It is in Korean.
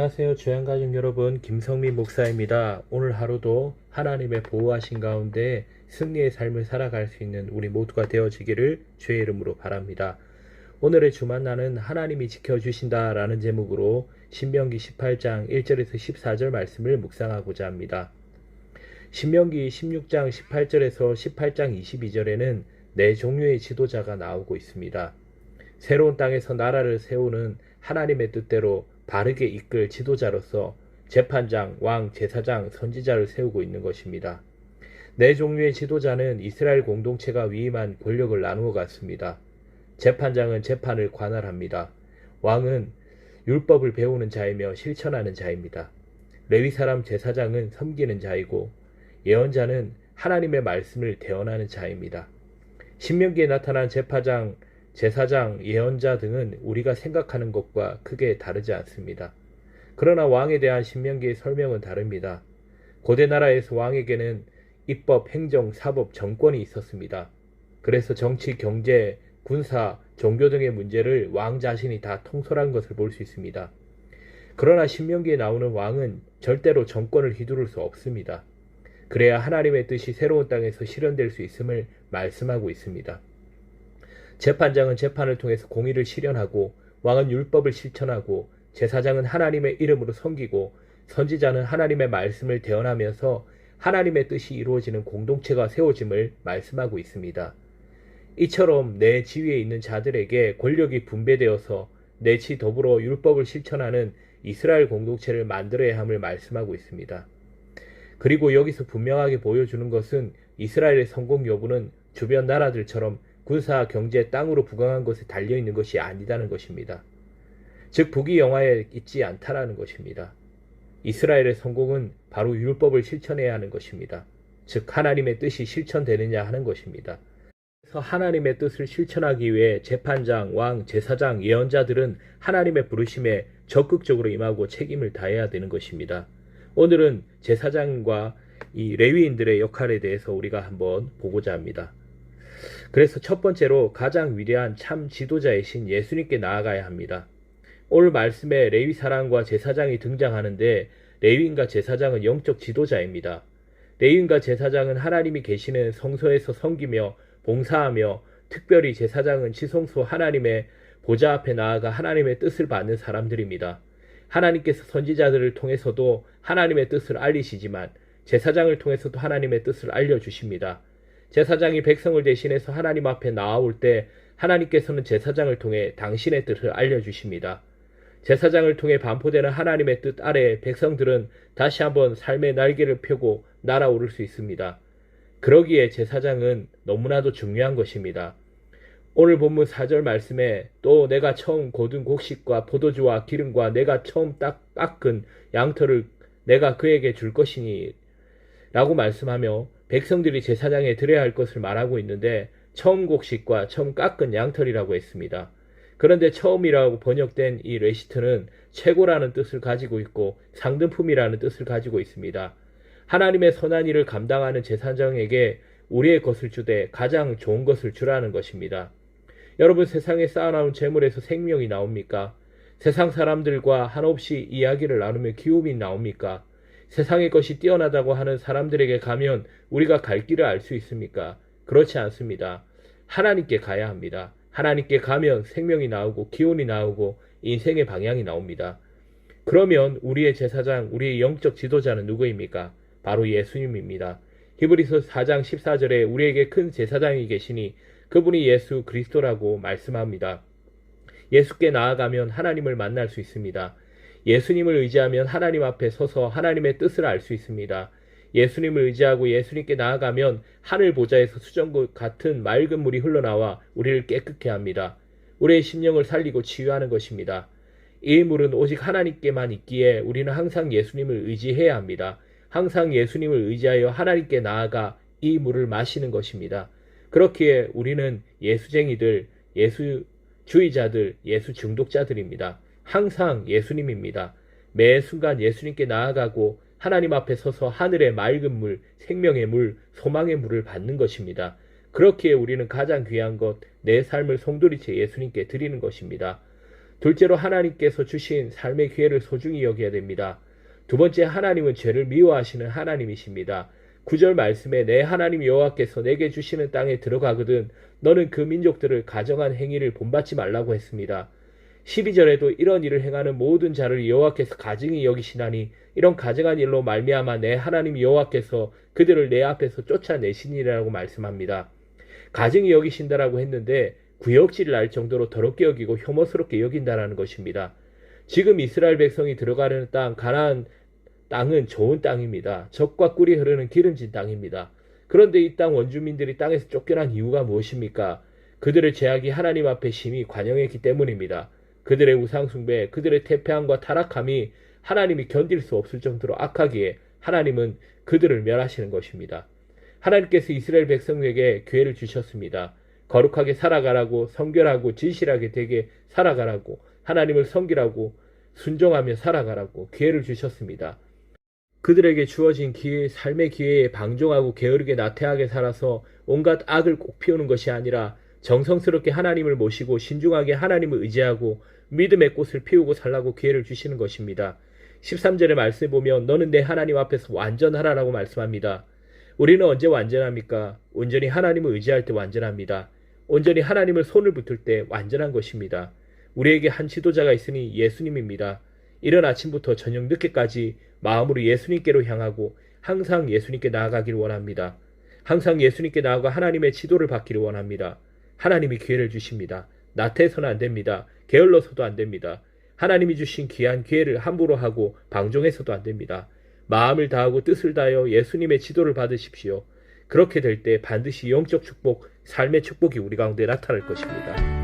안녕하세요. 주양가족 여러분, 김성민 목사입니다. 오늘 하루도 하나님의 보호하신 가운데 승리의 삶을 살아갈 수 있는 우리 모두가 되어지기를 주의 이름으로 바랍니다. 오늘의 주만나는 하나님이 지켜주신다 라는 제목으로 신명기 18장 1절에서 14절 말씀을 묵상하고자 합니다. 신명기 16장 18절에서 18장 22절에는 네 종류의 지도자가 나오고 있습니다. 새로운 땅에서 나라를 세우는 하나님의 뜻대로 바르게 이끌 지도자로서 재판장, 왕, 제사장, 선지자를 세우고 있는 것입니다. 네 종류의 지도자는 이스라엘 공동체가 위임한 권력을 나누어 갔습니다. 재판장은 재판을 관할합니다. 왕은 율법을 배우는 자이며 실천하는 자입니다. 레위 사람 제사장은 섬기는 자이고 예언자는 하나님의 말씀을 대언하는 자입니다. 신명기에 나타난 재판장, 제사장, 예언자 등은 우리가 생각하는 것과 크게 다르지 않습니다. 그러나 왕에 대한 신명기의 설명은 다릅니다. 고대 나라에서 왕에게는 입법, 행정, 사법, 정권이 있었습니다. 그래서 정치, 경제, 군사, 종교 등의 문제를 왕 자신이 다 통솔한 것을 볼 수 있습니다. 그러나 신명기에 나오는 왕은 절대로 정권을 휘두를 수 없습니다. 그래야 하나님의 뜻이 새로운 땅에서 실현될 수 있음을 말씀하고 있습니다. 재판장은 재판을 통해서 공의를 실현하고 왕은 율법을 실천하고 제사장은 하나님의 이름으로 섬기고 선지자는 하나님의 말씀을 대언하면서 하나님의 뜻이 이루어지는 공동체가 세워짐을 말씀하고 있습니다. 이처럼 내 지위에 있는 자들에게 권력이 분배되어서 넷이 더불어 율법을 실천하는 이스라엘 공동체를 만들어야 함을 말씀하고 있습니다. 그리고 여기서 분명하게 보여주는 것은 이스라엘의 성공 여부는 주변 나라들처럼 군사, 경제, 땅으로 부강한 것에 달려있는 것이 아니다는 것입니다. 즉 북이 영화에 있지 않다라는 것입니다. 이스라엘의 성공은 바로 율법을 실천해야 하는 것입니다. 즉 하나님의 뜻이 실천되느냐 하는 것입니다. 그래서 하나님의 뜻을 실천하기 위해 재판장, 왕, 제사장, 예언자들은 하나님의 부르심에 적극적으로 임하고 책임을 다해야 되는 것입니다. 오늘은 제사장과 이 레위인들의 역할에 대해서 우리가 한번 보고자 합니다. 그래서 첫 번째로 가장 위대한 참 지도자이신 예수님께 나아가야 합니다. 오늘 말씀에 레위 사람과 제사장이 등장하는데 레위인과 제사장은 영적 지도자입니다. 레위인과 제사장은 하나님이 계시는 성소에서 섬기며 봉사하며 특별히 제사장은 지성소 하나님의 보좌 앞에 나아가 하나님의 뜻을 받는 사람들입니다. 하나님께서 선지자들을 통해서도 하나님의 뜻을 알리시지만 제사장을 통해서도 하나님의 뜻을 알려주십니다. 제사장이 백성을 대신해서 하나님 앞에 나아올 때 하나님께서는 제사장을 통해 당신의 뜻을 알려주십니다. 제사장을 통해 반포되는 하나님의 뜻 아래 백성들은 다시 한번 삶의 날개를 펴고 날아오를 수 있습니다. 그러기에 제사장은 너무나도 중요한 것입니다. 오늘 본문 4절 말씀에 또 내가 처음 거둔 곡식과 포도주와 기름과 내가 처음 닦은 양털을 내가 그에게 줄 것이니 라고 말씀하며 백성들이 제사장에 드려야 할 것을 말하고 있는데 처음 곡식과 처음 깎은 양털이라고 했습니다. 그런데 처음이라고 번역된 이 레시트는 최고라는 뜻을 가지고 있고 상등품이라는 뜻을 가지고 있습니다. 하나님의 선한 일을 감당하는 제사장에게 우리의 것을 주되 가장 좋은 것을 주라는 것입니다. 여러분 세상에 쌓아놓은 재물에서 생명이 나옵니까? 세상 사람들과 한없이 이야기를 나누며 기움이 나옵니까? 세상의 것이 뛰어나다고 하는 사람들에게 가면 우리가 갈 길을 알 수 있습니까? 그렇지 않습니다. 하나님께 가야 합니다. 하나님께 가면 생명이 나오고 기운이 나오고 인생의 방향이 나옵니다. 그러면 우리의 제사장, 우리의 영적 지도자는 누구입니까? 바로 예수님입니다. 히브리서 4장 14절에 우리에게 큰 제사장이 계시니 그분이 예수 그리스도라고 말씀합니다. 예수께 나아가면 하나님을 만날 수 있습니다. 예수님을 의지하면 하나님 앞에 서서 하나님의 뜻을 알 수 있습니다. 예수님을 의지하고 예수님께 나아가면 하늘 보좌에서 수정과 같은 맑은 물이 흘러나와 우리를 깨끗게 합니다. 우리의 심령을 살리고 치유하는 것입니다. 이 물은 오직 하나님께만 있기에 우리는 항상 예수님을 의지해야 합니다. 항상 예수님을 의지하여 하나님께 나아가 이 물을 마시는 것입니다. 그렇기에 우리는 예수쟁이들, 예수주의자들, 예수 중독자들입니다. 항상 예수님입니다. 매 순간 예수님께 나아가고 하나님 앞에 서서 하늘의 맑은 물, 생명의 물, 소망의 물을 받는 것입니다. 그렇기에 우리는 가장 귀한 것, 내 삶을 송두리째 예수님께 드리는 것입니다. 둘째로 하나님께서 주신 삶의 기회를 소중히 여겨야 됩니다. 두 번째, 하나님은 죄를 미워하시는 하나님이십니다. 9절 말씀에 내 하나님 여호와께서 내게 주시는 땅에 들어가거든 너는 그 민족들을 가정한 행위를 본받지 말라고 했습니다. 12절에도 이런 일을 행하는 모든 자를 여호와께서 가증히 여기시나니 이런 가증한 일로 말미암아 내 하나님 여호와께서 그들을 내 앞에서 쫓아내시니라고 말씀합니다. 가증히 여기신다라고 했는데 구역질을 날 정도로 더럽게 여기고 혐오스럽게 여긴다라는 것입니다. 지금 이스라엘 백성이 들어가려는 땅, 가나안 땅은 좋은 땅입니다. 젖과 꿀이 흐르는 기름진 땅입니다. 그런데 이 땅 원주민들이 땅에서 쫓겨난 이유가 무엇입니까? 그들의 죄악이 하나님 앞에 심히 관영했기 때문입니다. 그들의 우상숭배, 그들의 퇴폐함과 타락함이 하나님이 견딜 수 없을 정도로 악하기에 하나님은 그들을 멸하시는 것입니다. 하나님께서 이스라엘 백성에게 기회를 주셨습니다. 거룩하게 살아가라고, 성결하고 진실하게 되게 살아가라고, 하나님을 섬기라고, 순종하며 살아가라고 기회를 주셨습니다. 그들에게 주어진 기회, 삶의 기회에 방종하고 게으르게 나태하게 살아서 온갖 악을 꼭 피우는 것이 아니라 정성스럽게 하나님을 모시고 신중하게 하나님을 의지하고 믿음의 꽃을 피우고 살라고 기회를 주시는 것입니다. 13절의 말씀에 보면 너는 내 하나님 앞에서 완전하라라고 말씀합니다. 우리는 언제 완전합니까? 온전히 하나님을 의지할 때 완전합니다. 온전히 하나님을 손을 붙을 때 완전한 것입니다. 우리에게 한 지도자가 있으니 예수님입니다. 이른 아침부터 저녁 늦게까지 마음으로 예수님께로 향하고 항상 예수님께 나아가길 원합니다. 항상 예수님께 나아가 하나님의 지도를 받기를 원합니다. 하나님이 기회를 주십니다. 나태해서는 안 됩니다. 게을러서도 안 됩니다. 하나님이 주신 귀한 기회를 함부로 하고 방종해서도 안 됩니다. 마음을 다하고 뜻을 다하여 예수님의 지도를 받으십시오. 그렇게 될 때 반드시 영적 축복, 삶의 축복이 우리 가운데 나타날 것입니다.